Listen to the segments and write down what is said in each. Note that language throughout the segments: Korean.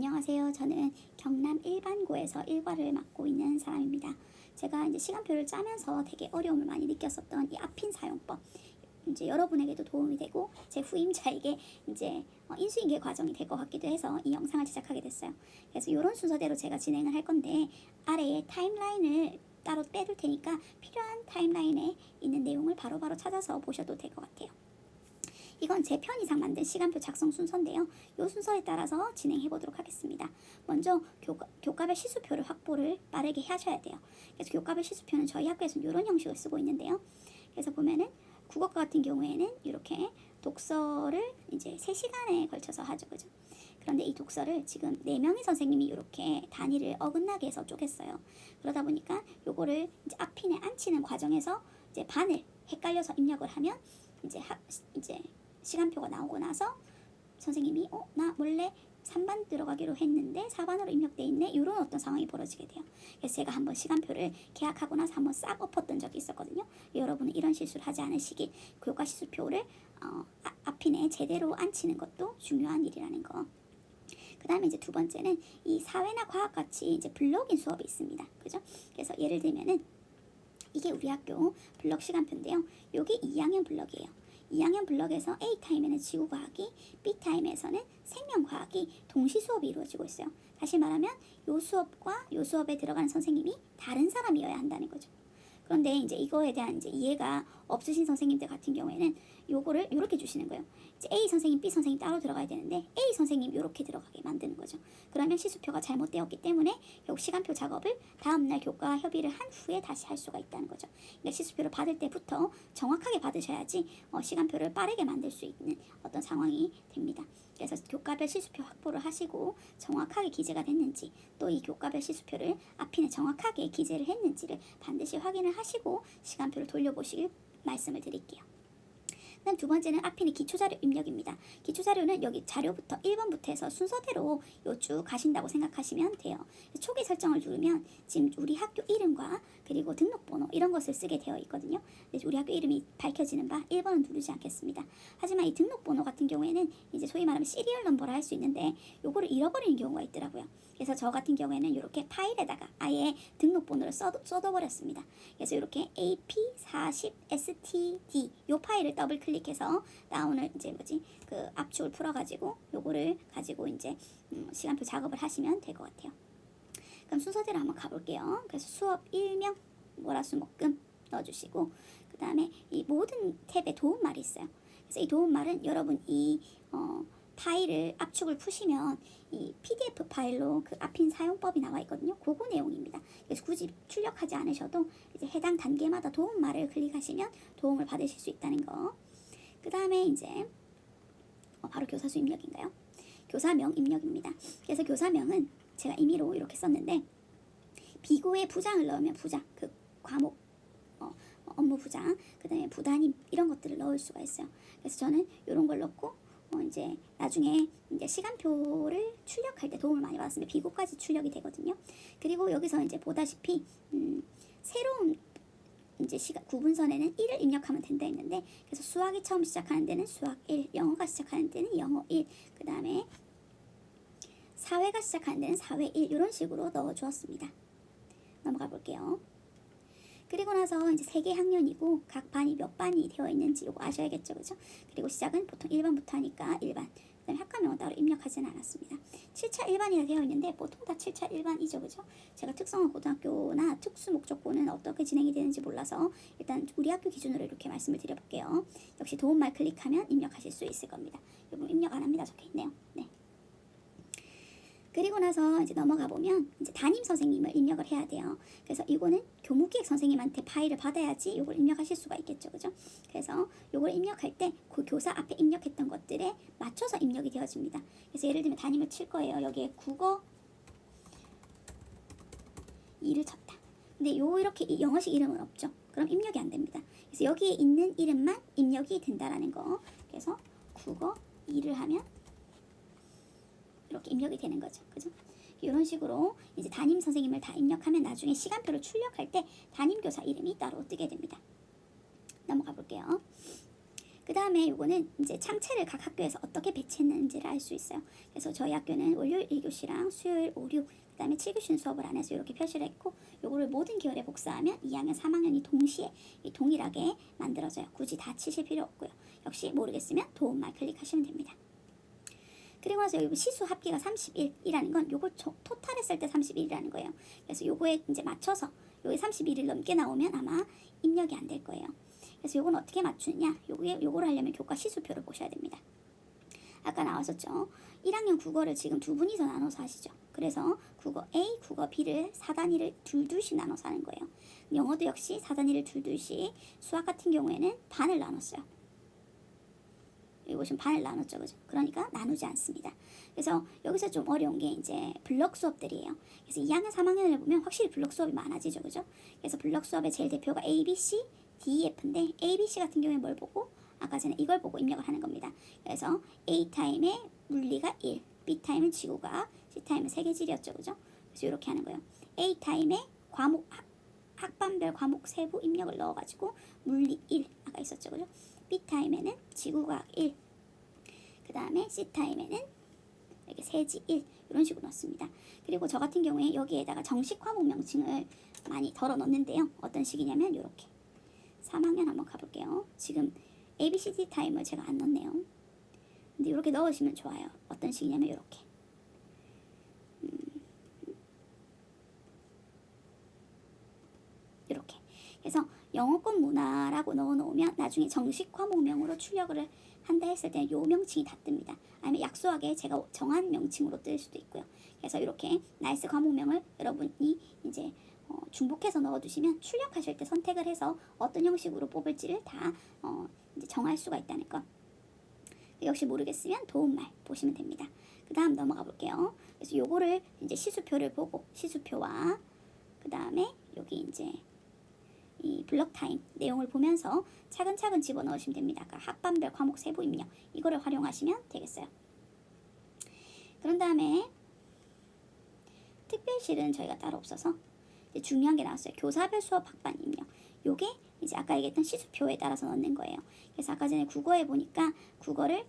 안녕하세요. 저는 경남 일반고에서 일과를 맡고 있는 사람입니다. 제가 이제 시간표를 짜면서 되게 어려움을 많이 느꼈었던 이 아핀 사용법, 이제 여러분에게도 도움이 되고 제 후임자에게 이제 인수인계 과정이 될 것 같기도 해서 이 영상을 제작하게 됐어요. 그래서 이런 순서대로 제가 진행을 할 건데, 아래에 타임라인을 따로 빼둘 테니까 필요한 타임라인에 있는 내용을 바로바로 찾아서 보셔도 될 것 같아요. 이건 제 편의상 만든 시간표 작성 순서인데요. 이 순서에 따라서 진행해 보도록 하겠습니다. 먼저 교과별 시수표를 확보를 빠르게 하셔야 돼요. 그래서 교과별 시수표는 저희 학교에서는 이런 형식을 쓰고 있는데요. 그래서 보면은 국어과 같은 경우에는 이렇게 독서를 이제 3시간에 걸쳐서 하죠. 그죠? 그런데 이 독서를 지금 4명의 선생님이 이렇게 단위를 어긋나게 해서 쪼갰어요. 그러다 보니까 요거를 이제 앞핀에 앉히는 과정에서 이제 반을 헷갈려서 입력을 하면 이제 시간표가 나오고 나서 선생님이 나 원래 3반 들어가기로 했는데 4반으로 입력돼 있네, 이런 어떤 상황이 벌어지게 돼요. 그래서 제가 한번 시간표를 계약하고 나서 한번 싹 엎었던 적이 있었거든요. 여러분은 이런 실수를 하지 않으시길, 교과 시수표를 앞핀에 제대로 앉히는 것도 중요한 일이라는 거. 그 다음에 이제 두 번째는 이 사회나 과학 같이 이제 블록인 수업이 있습니다. 그죠? 그래서 예를 들면은 이게 우리 학교 블록 시간표인데요. 여기 2학년 블록이에요. 2학년 블록에서 A타임에는 지구과학이, B타임에서는 생명과학이 동시 수업이 이루어지고 있어요. 다시 말하면 요 수업과 요 수업에 들어가는 선생님이 다른 사람이어야 한다는 거죠. 그런데 이제 이거에 대한 이제 이해가 없으신 선생님들 같은 경우에는 요거를 요렇게 주시는 거예요. 이제 A 선생님, B 선생님 따로 들어가야 되는데 A 선생님 요렇게 들어가게 만드는 거죠. 그러면 시수표가 잘못되었기 때문에 결국 시간표 작업을 다음날 교과 협의를 한 후에 다시 할 수가 있다는 거죠. 그러니까 시수표를 받을 때부터 정확하게 받으셔야지 시간표를 빠르게 만들 수 있는 어떤 상황이 됩니다. 그래서 교과별 시수표 확보를 하시고 정확하게 기재가 됐는지, 또 이 교과별 시수표를 앞핀에 정확하게 기재를 했는지를 반드시 확인을 하시고 시간표를 돌려보시길 말씀을 드릴게요. 그다음 두 번째는 앞핀의 기초자료 입력입니다. 기초자료는 여기 자료부터 1번부터 해서 순서대로 요 쭉 가신다고 생각하시면 돼요. 초기 설정을 누르면 지금 우리 학교 이름과 그리고 등록번호 이런 것을 쓰게 되어 있거든요. 우리 학교 이름이 밝혀지는 바 1번은 누르지 않겠습니다. 하지만 이 등록번호 같은 경우에는 이제 소위 말하면 시리얼 넘버를 할 수 있는데 요거를 잃어버리는 경우가 있더라고요. 그래서 저 같은 경우에는 이렇게 파일에다가 아예 등록번호를 써둬버렸습니다. 그래서 이렇게 AP40STD 요 파일을 더블 클릭해서 나오는 이제 그 압축을 풀어가지고 요거를 가지고 이제 시간표 작업을 하시면 될 것 같아요. 그럼 순서대로 한번 가볼게요. 그래서 수업 일명 월화수목금 넣어주시고, 그 다음에 이 모든 탭에 도움말이 있어요. 그래서 이 도움말은 여러분 이 파일을 압축을 푸시면 이 PDF 파일로 그 앞핀 사용법이 나와 있거든요. 그거 내용입니다. 그래서 굳이 출력하지 않으셔도 이제 해당 단계마다 도움말을 클릭하시면 도움을 받으실 수 있다는 거. 그 다음에 이제 바로 교사수 입력인가요? 교사명 입력입니다. 그래서 교사명은 제가 임의로 이렇게 썼는데, 비고에 부장을 넣으면 부장, 그 과목 업무 부장, 그 다음에 부단임 이런 것들을 넣을 수가 있어요. 그래서 저는 이런 걸 넣고 이제 나중에 이제 시간표를 출력할 때 도움을 많이 받았습니다. 비고까지 출력이 되거든요. 그리고 여기서 이제 보다시피 새로운 이제 구분선에는 1을 입력하면 된다 했는데, 그래서 수학이 처음 시작하는 데는 수학 1, 영어가 시작하는 데는 영어 1, 그 다음에 사회가 시작하는 데는 사회 1, 이런 식으로 넣어 주었습니다. 넘어가 볼게요. 그리고 나서 이제 3개 학년이고 각 반이 몇 반이 되어 있는지 이거 아셔야겠죠, 그죠? 그리고 시작은 보통 1반부터 하니까 1반. 그다음에 학과명은 따로 입력하지는 않았습니다. 7차 1반이라 되어 있는데 보통 다 7차 1반이죠, 그죠? 제가 특성화 고등학교나 특수 목적고는 어떻게 진행이 되는지 몰라서 일단 우리 학교 기준으로 이렇게 말씀을 드려볼게요. 역시 도움말 클릭하면 입력하실 수 있을 겁니다. 여러분 입력 안 합니다 적혀 있네요. 네. 그리고 나서 이제 넘어가 보면 이제 담임 선생님을 입력을 해야 돼요. 그래서 이거는 교무기획 선생님한테 파일을 받아야지 이걸 입력하실 수가 있겠죠, 그죠? 그래서 이걸 입력할 때 그 교사 앞에 입력했던 것들에 맞춰서 입력이 되어집니다. 그래서 예를 들면 담임을 칠 거예요. 여기에 국어 2를 쳤다. 근데 이렇게 영어식 이름은 없죠. 그럼 입력이 안 됩니다. 그래서 여기에 있는 이름만 입력이 된다라는 거. 그래서 국어 2를 하면 이렇게 입력이 되는 거죠. 그죠? 이런 식으로 이제 담임 선생님을 다 입력하면 나중에 시간표를 출력할 때 담임 교사 이름이 따로 뜨게 됩니다. 넘어가 볼게요. 그 다음에 요거는 이제 창체를 각 학교에서 어떻게 배치했는지를 알 수 있어요. 그래서 저희 학교는 월요일 1교시랑 수요일 5, 6, 그 다음에 7교시는 수업을 안 해서 이렇게 표시를 했고, 요거를 모든 계열에 복사하면 2학년, 3학년이 동시에 동일하게 만들어져요. 굳이 다 치실 필요 없고요. 역시 모르겠으면 도움말 클릭하시면 됩니다. 그리고 나서 여기 시수 합계가 31이라는 건 요걸 토탈 했을 때 31이라는 거예요. 그래서 요거에 이제 맞춰서 요게 31을 넘게 나오면 아마 입력이 안 될 거예요. 그래서 요건 어떻게 맞추느냐? 요걸 하려면 교과 시수표를 보셔야 됩니다. 아까 나왔었죠. 1학년 국어를 지금 두 분이서 나눠서 하시죠. 그래서 국어 A, 국어 B를 4단위를 둘둘씩 나눠서 하는 거예요. 영어도 역시 4단위를 둘둘씩, 수학 같은 경우에는 반을 나눴어요. 여기 보시면 반을 나눴죠, 그죠? 그러니까 나누지 않습니다. 그래서 여기서 좀 어려운 게 이제 블럭 수업들이에요. 그래서 2학년, 3학년을 보면 확실히 블럭 수업이 많아지죠, 그죠? 그래서 블럭 수업의 제일 대표가 A, B, C, D, F인데 A, B, C 같은 경우에 뭘 보고? 아까 전에 이걸 보고 입력을 하는 겁니다. 그래서 A 타임에 물리가 1, B 타임은 지구과학, C 타임은 세계지리였죠, 그죠? 그래서 이렇게 하는 거예요. A 타임에 과목 학반별 과목 세부 입력을 넣어가지고 물리 1 아까 있었죠, 그죠? B 타임에는 지구과학 1, 그 다음에 C 타임에는 이렇게 세지 1 이런 식으로 넣습니다. 그리고 저 같은 경우에 여기에다가 정식 과목 명칭을 많이 덜어 넣는데요. 어떤 식이냐면 이렇게 3학년 한번 가볼게요. 지금 ABCD 타임을 제가 안 넣네요. 근데 이렇게 넣으시면 좋아요. 어떤 식이냐면 이렇게 이렇게. 그래서 영어권 문화라고 넣어놓으면 나중에 정식 과목명으로 출력을 한다 했을 때는 요 명칭이 다 뜹니다. 아니면 약소하게 제가 정한 명칭으로 뜰 수도 있고요. 그래서 이렇게 나이스 과목명을 여러분이 이제 중복해서 넣어두시면 출력하실 때 선택을 해서 어떤 형식으로 뽑을지를 다 이제 정할 수가 있다는 것. 역시 모르겠으면 도움말 보시면 됩니다. 그 다음 넘어가 볼게요. 그래서 요거를 이제 시수표를 보고 시수표와 그 다음에 여기 이제 이 블럭 타임 내용을 보면서 차근차근 집어넣으시면 됩니다. 아까 학반별 과목 세부 입력 이거를 활용하시면 되겠어요. 그런 다음에 특별실은 저희가 따로 없어서 이제 중요한 게 나왔어요. 교사별 수업 학반 입력. 요게 이제 아까 얘기했던 시수표에 따라서 넣는 거예요. 그래서 아까 전에 국어에 보니까 국어를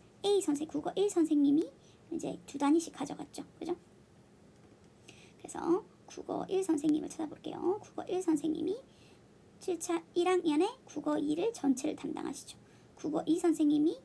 국어 1 선생님이 이제 두 단위씩 가져갔죠. 그죠? 그래서 국어 1 선생님을 찾아볼게요. 국어 1 선생님이 7차 1학년에 국어 2를 전체를 담당하시죠. 국어 2 선생님이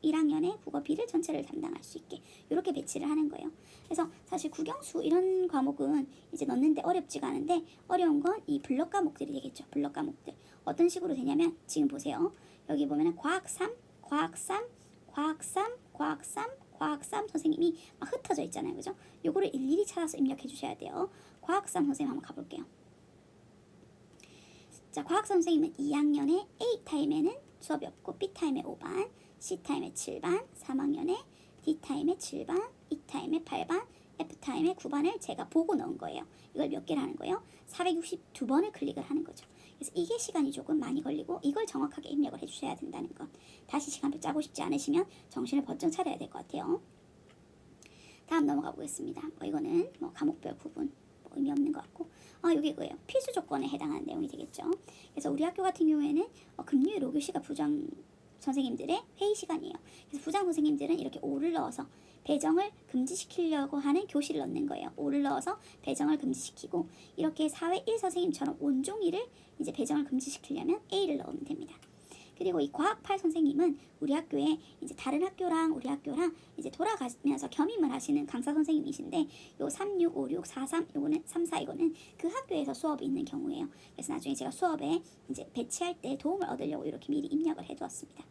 1학년에 국어 B를 전체를 담당할 수 있게 이렇게 배치를 하는 거예요. 그래서 사실 국영수 이런 과목은 이제 넣는데 어렵지가 않은데 어려운 건 이 블럭 과목들이 되겠죠. 블럭 과목들 어떤 식으로 되냐면 지금 보세요. 여기 보면은 과학 3, 과학 3, 과학 3, 과학 3, 과학 3 선생님이 막 흩어져 있잖아요. 그죠? 요거를 일일이 찾아서 입력해 주셔야 돼요. 과학 3 선생님 한번 가볼게요. 자, 과학 선생님은 2학년에 A 타임에는 수업이 없고 B 타임에 5반, C 타임에 7반, 3학년에 D 타임에 7반, E 타임에 8반, F 타임에 9반을 제가 보고 넣은 거예요. 이걸 몇 개를 하는 거예요? 462번을 클릭을 하는 거죠. 그래서 이게 시간이 조금 많이 걸리고 이걸 정확하게 입력을 해주셔야 된다는 것. 다시 시간표 짜고 싶지 않으시면 정신을 번쩍 차려야 될 것 같아요. 다음 넘어가 보겠습니다. 이거는 과목별 구분 의미 없는 것 같고 여기 이거예요. 필수 조건에 해당하는 내용이 되겠죠. 그래서 우리 학교 같은 경우에는 금요일 5교시가 부장 선생님들의 회의 시간이에요. 그래서 부장 선생님들은 이렇게 5를 넣어서 배정을 금지시키려고 하는 교실을 넣는 거예요. 5를 넣어서 배정을 금지시키고 이렇게 사회 1 선생님처럼 온종일을 이제 배정을 금지시키려면 A를 넣으면 됩니다. 그리고 이 과학 8 선생님은 우리 학교에 이제 다른 학교랑 우리 학교랑 이제 돌아가면서 겸임을 하시는 강사 선생님이신데 요 3, 6, 5, 6, 4, 3 요거는 3, 4 이거는 그 학교에서 수업이 있는 경우예요. 그래서 나중에 제가 수업에 이제 배치할 때 도움을 얻으려고 이렇게 미리 입력을 해두었습니다.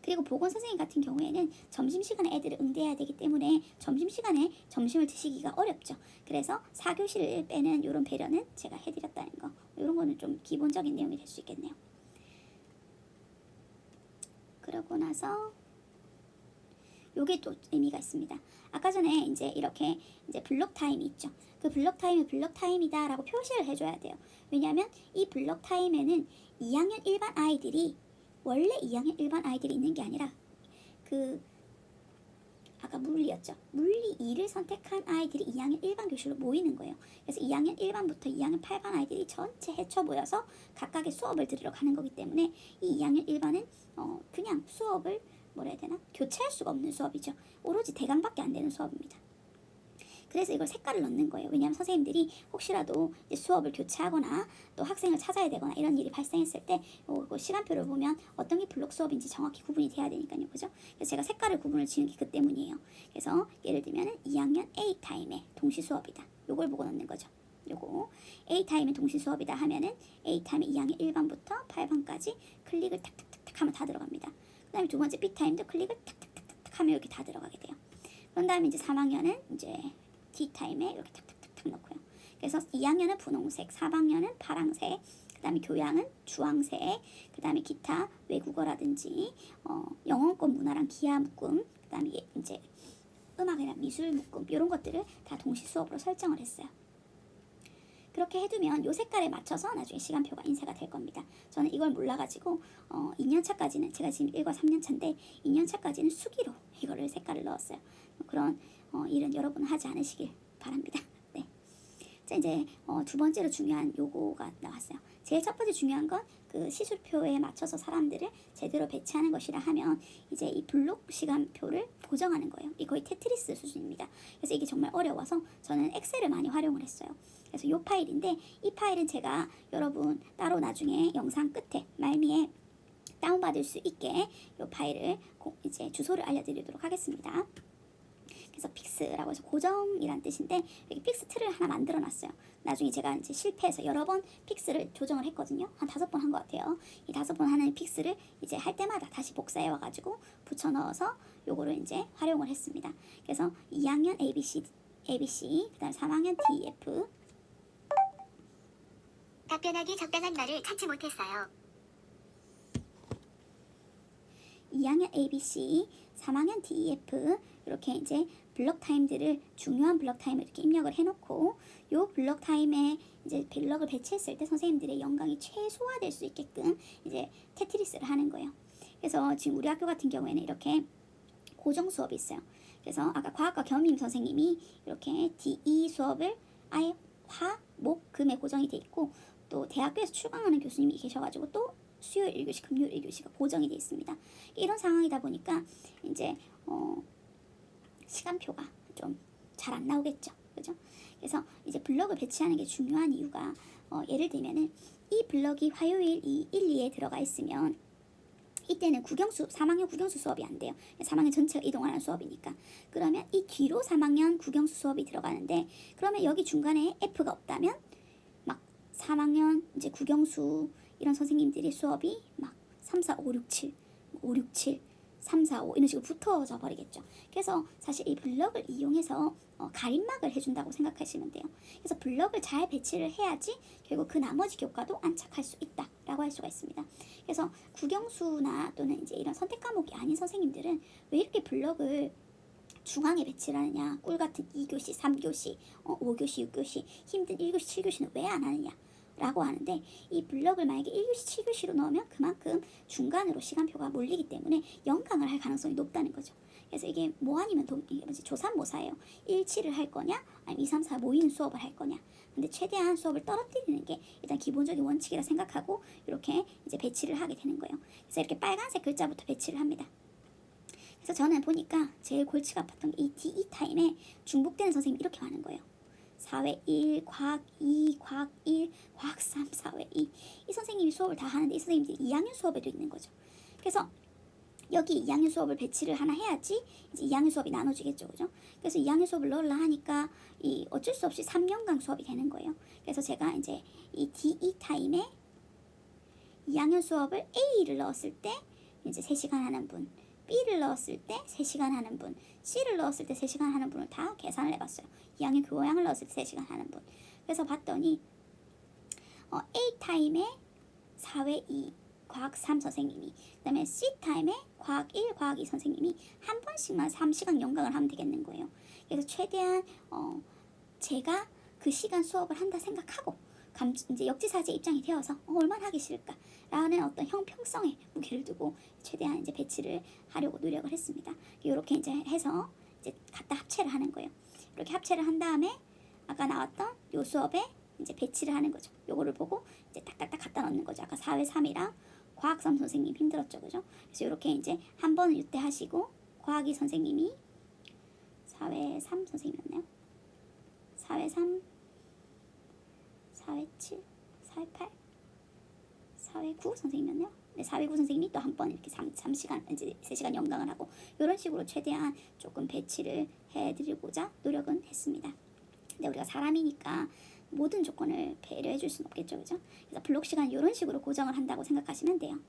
그리고 보건 선생님 같은 경우에는 점심시간에 애들을 응대해야 되기 때문에 점심시간에 점심을 드시기가 어렵죠. 그래서 4교시를 빼는 이런 배려는 제가 해드렸다는 거. 이런 거는 좀 기본적인 내용이 될 수 있겠네요. 그러고 나서 요게 또 의미가 있습니다. 아까 전에 이제 이렇게 이제 블록 타임이 있죠. 그 블록 타임이 블록 타임이다라고 표시를 해줘야 돼요. 왜냐하면 이 블록 타임에는 2학년 일반 아이들이 원래 2학년 일반 아이들이 있는 게 아니라 그 아까 물리였죠. 물리 2를 선택한 아이들이 2학년 1반 교실로 모이는 거예요. 그래서 2학년 1반부터 2학년 8반 아이들이 전체 헤쳐 모여서 각각의 수업을 들으러 가는 거기 때문에 이 2학년 1반은 그냥 수업을 뭐라 해야 되나? 교체할 수가 없는 수업이죠. 오로지 대강밖에 안 되는 수업입니다. 그래서 이걸 색깔을 넣는 거예요. 왜냐하면 선생님들이 혹시라도 이제 수업을 교체하거나 또 학생을 찾아야 되거나 이런 일이 발생했을 때 시간표를 보면 어떤 게 블록 수업인지 정확히 구분이 돼야 되니까요. 그죠? 그래서 제가 색깔을 구분을 지은 게 그 때문이에요. 그래서 예를 들면 2학년 A타임의 동시 수업이다. 요걸 보고 넣는 거죠. 요거 A타임의 동시 수업이다 하면은 A타임의 2학년 1반부터 8반까지 클릭을 탁탁탁탁 하면 다 들어갑니다. 그 다음에 두 번째 B타임도 클릭을 탁탁탁탁 하면 이렇게 다 들어가게 돼요. 그런 다음에 이제 3학년은 이제 D타임에 이렇게 탁탁탁탁 넣고요. 그래서 2학년은 분홍색, 4학년은 파랑색, 그 다음에 교양은 주황색, 그 다음에 기타 외국어라든지 영어권 문화랑 기하 묶음, 그 다음에 이제 음악이랑 미술 묶음 이런 것들을 다 동시 수업으로 설정을 했어요. 그렇게 해두면 요 색깔에 맞춰서 나중에 시간표가 인쇄가 될 겁니다. 저는 이걸 몰라가지고 2년차까지는 제가 지금 1과 3년차인데 2년차까지는 수기로 이거를 색깔을 넣었어요. 그런 일은 여러분 하지 않으시길 바랍니다. 네. 자 이제 두 번째로 중요한 요거가 나왔어요. 제일 첫 번째 중요한 건 그 시술표에 맞춰서 사람들을 제대로 배치하는 것이라 하면 이제 이 블록 시간표를 고정하는 거예요. 이 거의 테트리스 수준입니다. 그래서 이게 정말 어려워서 저는 엑셀을 많이 활용을 했어요. 그래서 이 파일인데 이 파일은 제가 여러분 따로 나중에 영상 끝에 말미에 다운받을 수 있게 이 파일을 이제 주소를 알려드리도록 하겠습니다. 그래서 픽스라고 해서 고정이란 뜻인데 여기 픽스 틀을 하나 만들어 놨어요. 나중에 제가 이제 실패해서 여러 번 픽스를 조정을 했거든요. 한 5번 한 것 같아요. 이 5번 하는 픽스를 이제 할 때마다 다시 복사해 와가지고 붙여 넣어서 요거를 이제 활용을 했습니다. 그래서 2학년 ABC, 그 다음 3학년 DF. 답변하기 적당한 말을 찾지 못했어요. 2학년 ABC, 3학년 DEF 이렇게 이제 블록 타임들을 중요한 블록 타임을 이렇게 입력을 해놓고 요 블록 타임에 이제 블록을 배치했을 때 선생님들의 영광이 최소화될 수 있게끔 이제 테트리스를 하는 거예요. 그래서 지금 우리 학교 같은 경우에는 이렇게 고정 수업이 있어요. 그래서 아까 과학과 겸임 선생님이 이렇게 DE 수업을 아예 화, 목, 금에 고정이 돼 있고 또 대학교에서 출강하는 교수님이 계셔가지고 또 수요일 1교시, 금요일 1교시가 고정이 되어 있습니다. 이런 상황이다 보니까 이제 시간표가 좀 잘 안 나오겠죠. 그죠? 그래서 이제 블럭을 배치하는 게 중요한 이유가 예를 들면은 이 블럭이 화요일 1, 2에 들어가 있으면 이때는 3학년 국영수 수업이 안 돼요. 3학년 전체가 이동하는 수업이니까. 그러면 이 뒤로 3학년 국영수 수업이 들어가는데 그러면 여기 중간에 F가 없다면 막 3학년 이제 국영수 이런 선생님들이 수업이 막 3, 4, 5, 6, 7, 5, 6, 7, 3, 4, 5 이런 식으로 붙어져 버리겠죠. 그래서 사실 이 블럭을 이용해서 가림막을 해준다고 생각하시면 돼요. 그래서 블럭을 잘 배치를 해야지 결국 그 나머지 교과도 안착할 수 있다라고 할 수가 있습니다. 그래서 국영수나 또는 이제 이런 선택 과목이 아닌 선생님들은 왜 이렇게 블럭을 중앙에 배치를 하느냐, 꿀 같은 2교시, 3교시, 5교시, 6교시, 힘든 1교시, 7교시는 왜 안 하느냐 라고 하는데 이 블럭을 만약에 1교시, 7교시로 넣으면 그만큼 중간으로 시간표가 몰리기 때문에 연강을 할 가능성이 높다는 거죠. 그래서 이게 뭐 아니면 이게 조삼모사예요. 1, 7을 할 거냐 아니면 2, 3, 4 모이는 수업을 할 거냐. 근데 최대한 수업을 떨어뜨리는 게 일단 기본적인 원칙이라 생각하고 이렇게 이제 배치를 하게 되는 거예요. 그래서 이렇게 빨간색 글자부터 배치를 합니다. 그래서 저는 보니까 제일 골치가 아팠던 게 이 DE 타임에 중복되는 선생님이 이렇게 많은 거예요. 4회 1, 과학 2, 과학 1, 과학 3, 4회 2. 이 선생님이 수업을 다 하는데 이 선생님들이 2학년 수업에도 있는 거죠. 그래서 여기 2학년 수업을 배치를 하나 해야지 이제 2학년 수업이 나눠지겠죠. 그죠? 그래서 2학년 수업을 넣으려 하니까 이 어쩔 수 없이 3년강 수업이 되는 거예요. 그래서 제가 이제 이 DE 타임에 2학년 수업을 A를 넣었을 때 이제 3시간 하는 분, B를 넣었을 때 3시간 하는 분, C를 넣었을 때 3시간 하는 분을 다 계산을 해봤어요. 2학년 교양을 넣었을 때 3시간 하는 분. 그래서 봤더니 A 타임에 4회 2 과학 3 선생님이, 그 다음에 C 타임에 과학 1, 과학 2 선생님이 한 번씩만 3시간 연강을 하면 되겠는 거예요. 그래서 최대한 제가 그 시간 수업을 한다 생각하고 이제 역지사지 입장이 되어서 얼마나 하기 싫을까라는 어떤 형평성에 무게를 두고 최대한 이제 배치를 하려고 노력을 했습니다. 이렇게 이제 해서 이제 갖다 합체를 하는 거예요. 이렇게 합체를 한 다음에 아까 나왔던 요 수업에 이제 배치를 하는 거죠. 요거를 보고 이제 딱딱딱 갖다 넣는 거죠. 아까 4회 3이랑 과학 3 선생님 힘들었죠, 그죠? 그래서 이렇게 이제 한 번은 이때 하시고 과학 2 선생님이 4회 3 선생님이었나요? 4회 3, 4회 7, 4회 8, 4회 9 선생님이었나요? 네, 4회 9 선생님이 또 한 번 이렇게 3시간, 이제 3시간 연강을 하고 이런 식으로 최대한 조금 배치를 해드리고자 노력은 했습니다. 근데 우리가 사람이니까 모든 조건을 배려해 줄 수는 없겠죠, 그죠? 그래서 블록 시간 이런 식으로 고정을 한다고 생각하시면 돼요.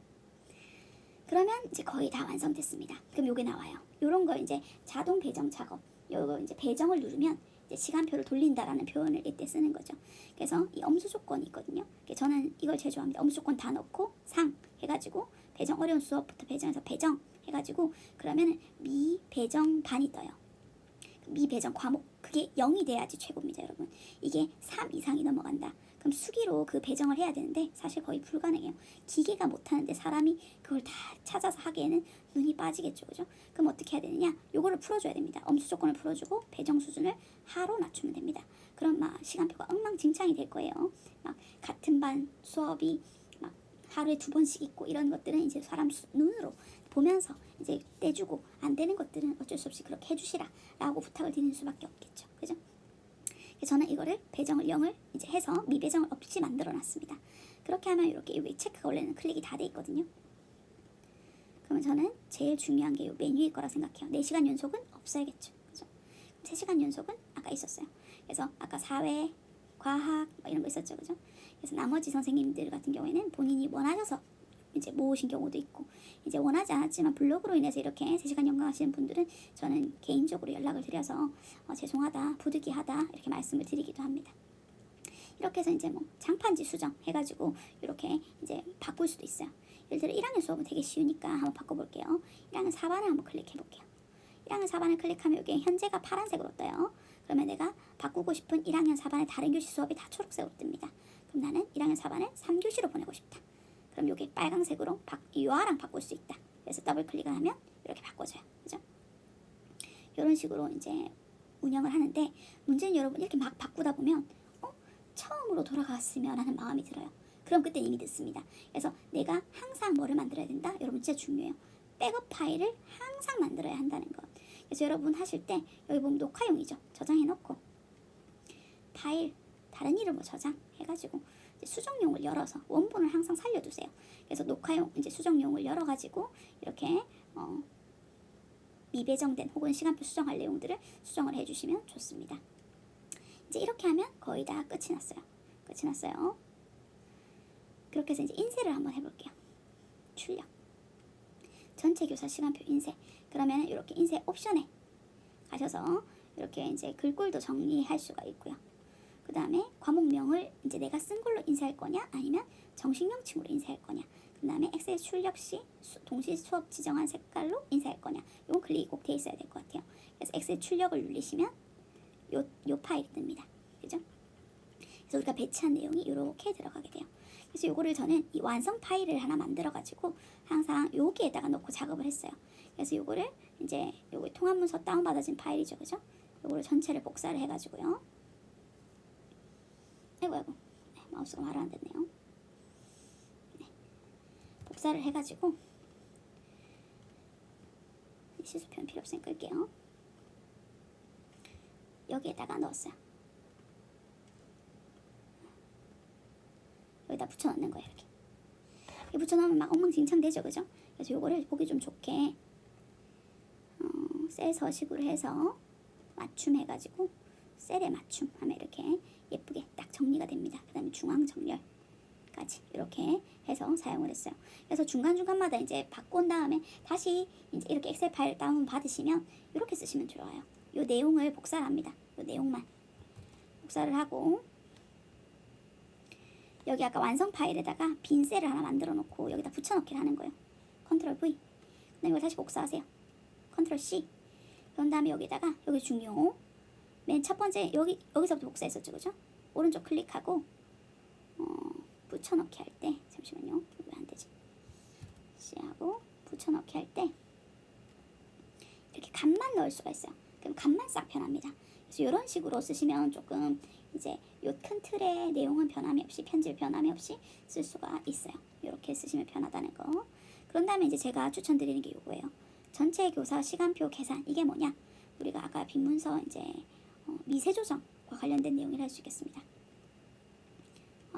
그러면 이제 거의 다 완성됐습니다. 그럼 요게 나와요. 요런 거 이제 자동 배정 작업. 요거 이제 배정을 누르면 이제 시간표를 돌린다라는 표현을 이때 쓰는 거죠. 그래서 이 엄수 조건이 있거든요. 저는 이걸 제일 좋아합니다. 엄수 조건 다 넣고 상 해가지고 배정 어려운 수업부터 배정해서 배정 해가지고 그러면은 미배정 반이 떠요. 미배정 과목 그게 0이 돼야지 최고입니다, 여러분. 이게 3 이상이 넘어간다. 그럼 수기로 그 배정을 해야 되는데 사실 거의 불가능해요. 기계가 못하는데 사람이 그걸 다 찾아서 하기에는 눈이 빠지겠죠, 그죠? 그럼 어떻게 해야 되느냐? 요거를 풀어줘야 됩니다. 엄수 조건을 풀어주고 배정 수준을 하로 낮추면 됩니다. 그럼 막 시간표가 엉망진창이 될 거예요. 막 같은 반 수업이 막 하루에 2번씩 있고 이런 것들은 이제 사람 눈으로 보면서 이제 떼주고 안 되는 것들은 어쩔 수 없이 그렇게 해주시라 라고 부탁을 드리는 수밖에 없겠죠, 그죠? 저는 이거를 배정을 0을 이제 해서 미배정을 없이 만들어 놨습니다. 그렇게 하면 이렇게 여기 체크가 원래는 클릭이 다 돼 있거든요. 그러면 저는 제일 중요한 게 이 메뉴일 거라 생각해요. 4시간 연속은 없어야겠죠, 그죠? 3시간 연속은 아까 있었어요. 그래서 아까 사회, 과학 뭐 이런 거 있었죠, 그죠? 그래서 나머지 선생님들 같은 경우에는 본인이 원하셔서 이제 모으신 경우도 있고 이제 원하지 않았지만 블로그로 인해서 이렇게 3시간 연강하시는 분들은 저는 개인적으로 연락을 드려서 죄송하다, 부득이하다 이렇게 말씀을 드리기도 합니다. 이렇게 해서 이제 뭐 장판지 수정 해가지고 이렇게 이제 바꿀 수도 있어요. 예를 들어 1학년 수업은 되게 쉬우니까 한번 바꿔볼게요. 1학년 4반을 한번 클릭해볼게요. 1학년 4반을 클릭하면 이게 현재가 파란색으로 떠요. 그러면 내가 바꾸고 싶은 1학년 4반의 다른 교시 수업이 다 초록색으로 뜹니다. 그럼 나는 1학년 4반을 3교시로 보내고 싶다. 그럼 여기 빨강색으로 유아랑 바꿀 수 있다. 그래서 더블 클릭을 하면 이렇게 바꿔져요. 그죠? 이런 식으로 이제 운영을 하는데 문제는 여러분 이렇게 막 바꾸다 보면 처음으로 돌아갔으면 하는 마음이 들어요. 그럼 그때 이미 늦습니다. 그래서 내가 항상 뭐를 만들어야 된다? 여러분 진짜 중요해요. 백업 파일을 항상 만들어야 한다는 것. 그래서 여러분 하실 때 여기 보면 녹화용이죠. 저장해 놓고 파일 다른 이름으로 저장해가지고 수정용을 열어서 원본을 항상 살려두세요. 그래서 녹화용 이제 수정용을 열어가지고 이렇게 미배정된 혹은 시간표 수정할 내용들을 수정을 해주시면 좋습니다. 이제 이렇게 하면 거의 다 끝이 났어요. 끝이 났어요. 그렇게 해서 이제 인쇄를 한번 해볼게요. 출력. 전체 교사 시간표 인쇄. 그러면 이렇게 인쇄 옵션에 가셔서 이렇게 이제 글꼴도 정리할 수가 있고요. 그 다음에 과목명을 이제 내가 쓴 걸로 인쇄할 거냐 아니면 정식 명칭으로 인쇄할 거냐. 그 다음에 엑셀 출력 시 동시 수업 지정한 색깔로 인쇄할 거냐. 이건 클릭이 꼭 돼 있어야 될 것 같아요. 그래서 엑셀 출력을 누르시면 요 파일이 뜹니다. 그죠? 그래서 우리가 배치한 내용이 이렇게 들어가게 돼요. 그래서 요거를 저는 이 완성 파일을 하나 만들어 가지고 항상 여기에다가 넣고 작업을 했어요. 그래서 요거를 이제 요거 통합문서 다운받아진 파일이죠, 그죠? 요거를 전체를 복사를 해가지고요. 아이고 네, 마우스가 말을 안 됐네요. 네, 복사를 해가지고 시수표는 필요 없으니까 끌게요. 여기에다가 넣었어요. 여기다 붙여넣는 거예요. 이렇게 붙여넣으면 막 엉망진창 되죠, 그죠? 그래서 요거를 보기 좀 좋게 셀 서식으로 해서 맞춤 해가지고 셀에 맞춤 하면 이렇게 예쁘게 딱 정리가 됩니다. 그 다음에 중앙 정렬까지 이렇게 해서 사용을 했어요. 그래서 중간중간마다 이제 바꾼 다음에 다시 이제 이렇게 엑셀 파일 다운 받으시면 이렇게 쓰시면 좋아요. 요 내용을 복사를 합니다. 요 내용만 복사를 하고 여기 아까 완성 파일에다가 빈 셀을 하나 만들어 놓고 여기다 붙여넣기를 하는 거예요. 컨트롤 V. 그다음에 이걸 다시 복사하세요. 컨트롤 C. 그런 다음에 여기다가 여기 중요. 맨 첫 번째 여기서부터 복사했었죠, 그죠? 오른쪽 클릭하고 붙여넣기 할 때 잠시만요. 왜 안 되지? C하고 붙여넣기 할 때 이렇게 값만 넣을 수가 있어요. 그럼 값만 싹 변합니다. 그래서 이런 식으로 쓰시면 조금 이제 요 큰 틀의 내용은 변함이 없이 편집 변함이 없이 쓸 수가 있어요. 이렇게 쓰시면 편하다는 거. 그런 다음에 이제 제가 추천드리는 게 요거예요. 전체 교사 시간표 계산. 이게 뭐냐? 우리가 아까 빈문서 이제 미세 조정과 관련된 내용이라 할 수 있겠습니다.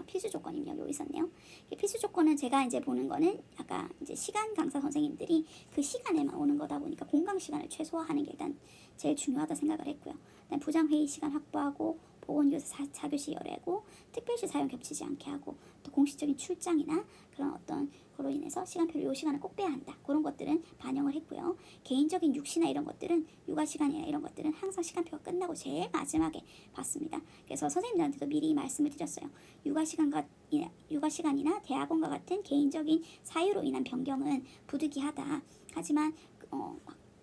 필수 조건 입력 여기 있었네요. 필수 조건은 제가 이제 보는 거는 아까 이제 시간 강사 선생님들이 그 시간에만 오는 거다 보니까 공강 시간을 최소화하는 게 일단 제일 중요하다 생각을 했고요. 그다음 부장 회의 시간 확보하고 보건교사 4교시 열애고 특별시 사용 겹치지 않게 하고 또 공식적인 출장이나 그런 어떤 그로 인해서 시간표를 요 시간을 꼭 빼야 한다. 그런 것들은 반영을 했고요. 개인적인 육시나 이런 것들은 육아 시간이나 이런 것들은 항상 시간표가 끝나고 제일 마지막에 봤습니다. 그래서 선생님들한테도 미리 말씀을 드렸어요. 육아 시간이나 대학원과 같은 개인적인 사유로 인한 변경은 부득이하다. 하지만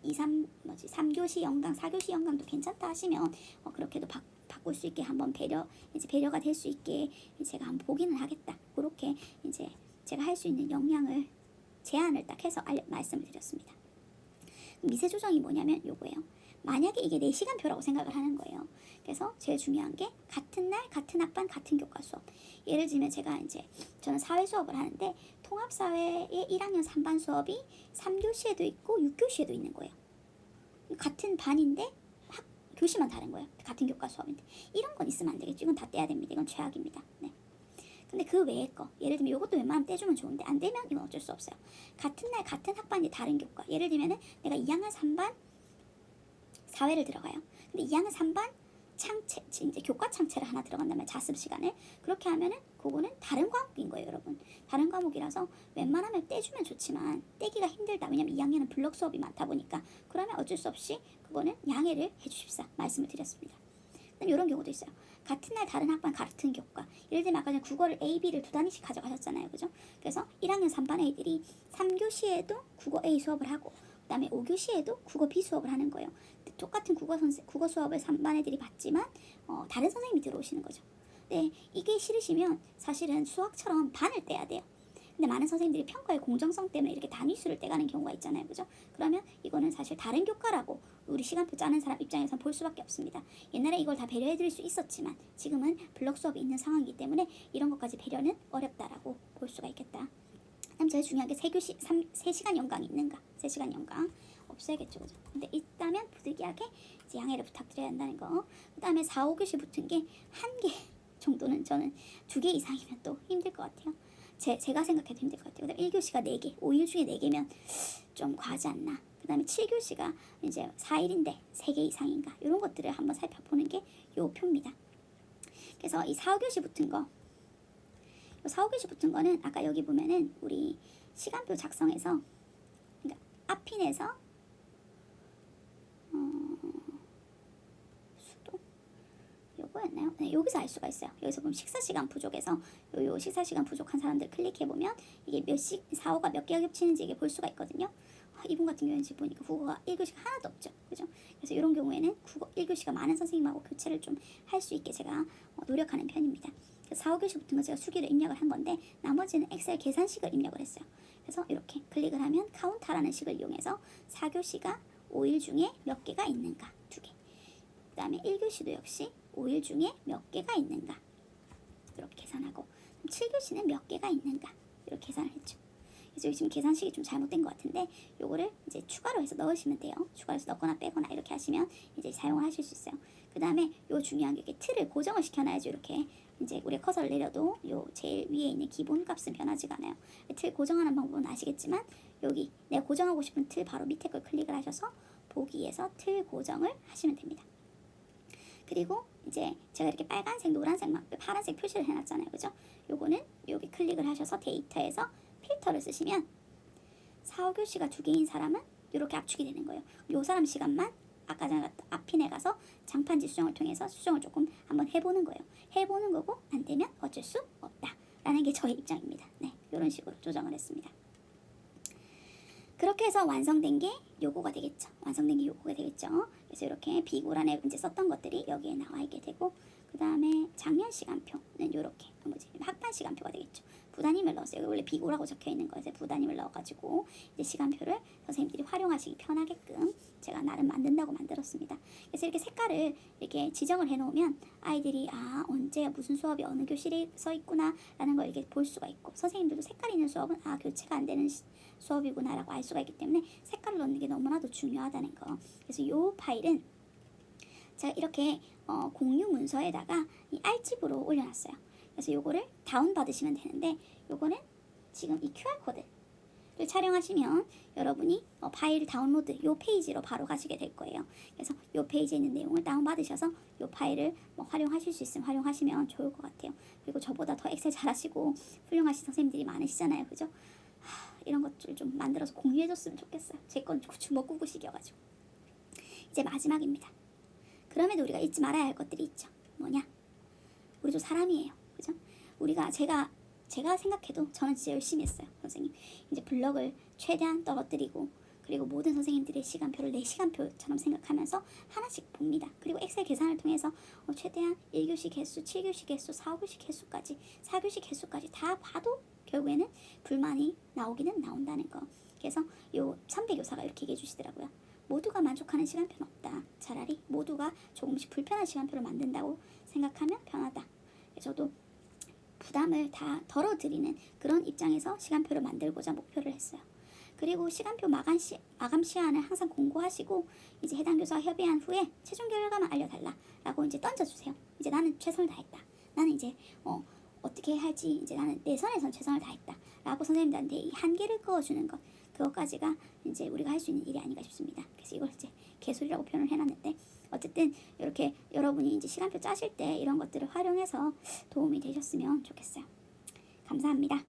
3교시 연강, 4교시 연강도 괜찮다 하시면 그렇게도 바꿀 수 있게 한번 배려가 될 수 있게 제가 한번 보기는 하겠다. 그렇게 이제 제가 할 수 있는 역량을 제한을 딱 해서 말씀을 드렸습니다. 미세 조정이 뭐냐면 요거예요. 만약에 이게 4시간표라고 생각을 하는 거예요. 그래서 제일 중요한 게 같은 날, 같은 학반, 같은 교과 수업. 예를 들면 저는 사회 수업을 하는데 통합사회의 1학년 3반 수업이 3교시에도 있고 6교시에도 있는 거예요. 같은 반인데 교시만 다른 거예요. 같은 교과 수업인데. 이런 건 있으면 안 되겠죠. 이건 다 떼야 됩니다. 이건 최악입니다. 네. 근데 그 외의 거, 예를 들면 이것도 웬만하면 떼주면 좋은데 안 되면 이건 어쩔 수 없어요. 같은 날 같은 학반이 다른 교과. 예를 들면은 내가 2학년 3반 사회를 들어가요. 근데 2학년 3반 창체, 이제 교과 창체를 하나 들어간다면 자습 시간을 그렇게 하면은 그거는 다른 과목인 거예요, 여러분. 다른 과목이라서 웬만하면 떼주면 좋지만 떼기가 힘들다. 왜냐면 2학년은 블록 수업이 많다 보니까 그러면 어쩔 수 없이 그거는 양해를 해주십사 말씀을 드렸습니다. 이런 경우도 있어요. 같은 날 다른 학반 같은 교과. 예를 들면 아까 전에 국어를 A, B를 2단위씩 가져가셨잖아요. 그죠? 그래서 1학년 3반 애들이 3교시에도 국어 A 수업을 하고 그 다음에 5교시에도 국어 B 수업을 하는 거예요. 똑같은 국어 수업을 3반 애들이 받지만 다른 선생님이 들어오시는 거죠. 네, 이게 싫으시면 사실은 수학처럼 반을 떼야 돼요. 근데 많은 선생님들이 평가의 공정성 때문에 이렇게 단위수를 떼가는 경우가 있잖아요. 그죠? 그러면 이거는 사실 다른 교과라고 우리 시간표 짜는 사람 입장에서 볼 수밖에 없습니다. 옛날에 이걸 다 배려해 드릴 수 있었지만 지금은 블록 수업이 있는 상황이기 때문에 이런 것까지 배려는 어렵다라고 볼 수가 있겠다. 그다음 제일 중요한 게 3시간 연강이 있는가? 3시간 연강 없어야겠죠. 그죠? 근데 있다면 부득이하게 이제 양해를 부탁드려야 한다는 거. 그 다음에 4, 5교시 붙은 게 한 개 정도는 저는 2개 이상이면 또 힘들 것 같아요. 제가 생각해도 힘들 것 같아요. 그 다음에 1교시가 4개, 5일 중에 4개면 좀 과하지 않나. 그 다음에 7교시가 이제 4일인데 3개 이상인가. 이런 것들을 한번 살펴보는 게 요 표입니다. 그래서 이 4, 5교시 붙은 거, 4, 5교시 붙은 거는 아까 여기 보면은 우리 시간표 작성해서 그러니까 앞핀에서 요거였나요? 네, 여기서 알 수가 있어요. 여기서 보면 식사시간 부족해서 요 식사시간 부족한 사람들 클릭해보면 이게 4호가 몇 개가 겹치는지 이게 볼 수가 있거든요. 이분 같은 경우에는 지금 보니까 국어가 1교시가 하나도 없죠. 그죠? 그래서 이런 경우에는 국어 1교시가 많은 선생님하고 교체를 좀 할 수 있게 제가 노력하는 편입니다. 4, 5교시 붙은 거 제가 수기를 입력을 한 건데 나머지는 엑셀 계산식을 입력을 했어요. 그래서 이렇게 클릭을 하면 카운터라는 식을 이용해서 4교시가 5일 중에 몇 개가 있는가 2개. 그 다음에 1교시도 역시 5일 중에 몇 개가 있는가 이렇게 계산하고 7교시는 몇 개가 있는가 이렇게 계산을 했죠. 그래서 지금 계산식이 좀 잘못된 것 같은데 요거를 이제 추가로 해서 넣으시면 돼요. 추가로 해서 넣거나 빼거나 이렇게 하시면 이제 사용을 하실 수 있어요. 그 다음에 요 중요한 게 틀을 고정을 시켜놔야죠. 이렇게 이제 우리 커서를 내려도 요 제일 위에 있는 기본 값은 변하지가 않아요. 틀 고정하는 방법은 아시겠지만 여기 내가 고정하고 싶은 틀 바로 밑에 걸 클릭을 하셔서 보기에서 틀 고정을 하시면 됩니다. 그리고 이제 제가 이렇게 빨간색, 노란색, 파란색 표시를 해놨잖아요. 그죠? 요거는 여기 클릭을 하셔서 데이터에서 필터를 쓰시면 4, 5교시가 2개인 사람은 이렇게 압축이 되는 거예요. 요 사람 시간만 아까 전에 앞핀에 가서 장판지 수정을 통해서 수정을 조금 한번 해보는 거예요. 해보는 거고 안 되면 어쩔 수 없다라는 게 저의 입장입니다. 네, 이런 식으로 조정을 했습니다. 그렇게 해서 완성된 게 요거가 되겠죠. 완성된 게 요거가 되겠죠. 그래서 이렇게 비고란에 이제 썼던 것들이 여기에 나와 있게 되고 그 다음에 작년 시간표는 요렇게 학반 시간표가 되겠죠. 부단임을 넣었어요. 여기 원래 비고라고 적혀 있는 거에서 부단임을 넣어가지고 이제 시간표를 선생님들이 활용하시기 편하게끔 제가 나름 만든다고 만들었습니다. 그래서 이렇게 색깔을 이렇게 지정을 해놓으면 아이들이 언제 무슨 수업이 어느 교실에 써 있구나라는 걸 이렇게 볼 수가 있고, 선생님들도 색깔 있는 수업은 교체가 안 되는 수업이구나라고 알 수가 있기 때문에 색깔을 넣는 게 너무나도 중요하다는 거. 그래서 이 파일은 제가 이렇게 공유 문서에다가 이 알집으로 올려놨어요. 그래서 요거를 다운 받으시면 되는데, 요거는 지금 이 QR코드를 촬영하시면 여러분이 파일 다운로드 요 페이지로 바로 가시게 될 거예요. 그래서 요 페이지에 있는 내용을 다운 받으셔서 요 파일을 활용하실 수 있으면 활용하시면 좋을 것 같아요. 그리고 저보다 더 엑셀 잘하시고 훌륭하신 선생님들이 많으시잖아요, 그죠? 이런 것들 좀 만들어서 공유해줬으면 좋겠어요. 제 건 주먹구구식이어가지고. 이제 마지막입니다. 그럼에도 우리가 잊지 말아야 할 것들이 있죠. 뭐냐? 우리도 사람이에요. 그죠? 제가 생각해도 저는 진짜 열심히 했어요. 선생님. 이제 블럭을 최대한 떨어뜨리고, 그리고 모든 선생님들의 시간표를 내 시간표처럼 생각하면서 하나씩 봅니다. 그리고 엑셀 계산을 통해서 최대한 1교시 개수, 7교시 개수, 4교시 개수까지, 4교시 개수까지 다 봐도 결국에는 불만이 나오기는 나온다는 거. 그래서 요 선배 교사가 이렇게 얘기해 주시더라고요. 모두가 만족하는 시간표는 없다. 차라리 모두가 조금씩 불편한 시간표를 만든다고 생각하면 편하다. 저도 부담을 다 덜어드리는 그런 입장에서 시간표를 만들고자 목표를 했어요. 그리고 시간표 마감 시간을 항상 공고하시고, 이제 해당 교사와 협의한 후에 최종 결과만 알려달라라고 이제 던져주세요. 이제 나는 최선을 다했다. 나는 이제 어떻게 할지 이제 나는 내 선에선 최선을 다했다라고 선생님들한테 이 한계를 그어주는 것, 그것까지가 이제 우리가 할 수 있는 일이 아닌가 싶습니다. 그래서 이걸 이제 개소리라고 표현을 해놨는데, 어쨌든 이렇게 여러분이 이제 시간표 짜실 때 이런 것들을 활용해서 도움이 되셨으면 좋겠어요. 감사합니다.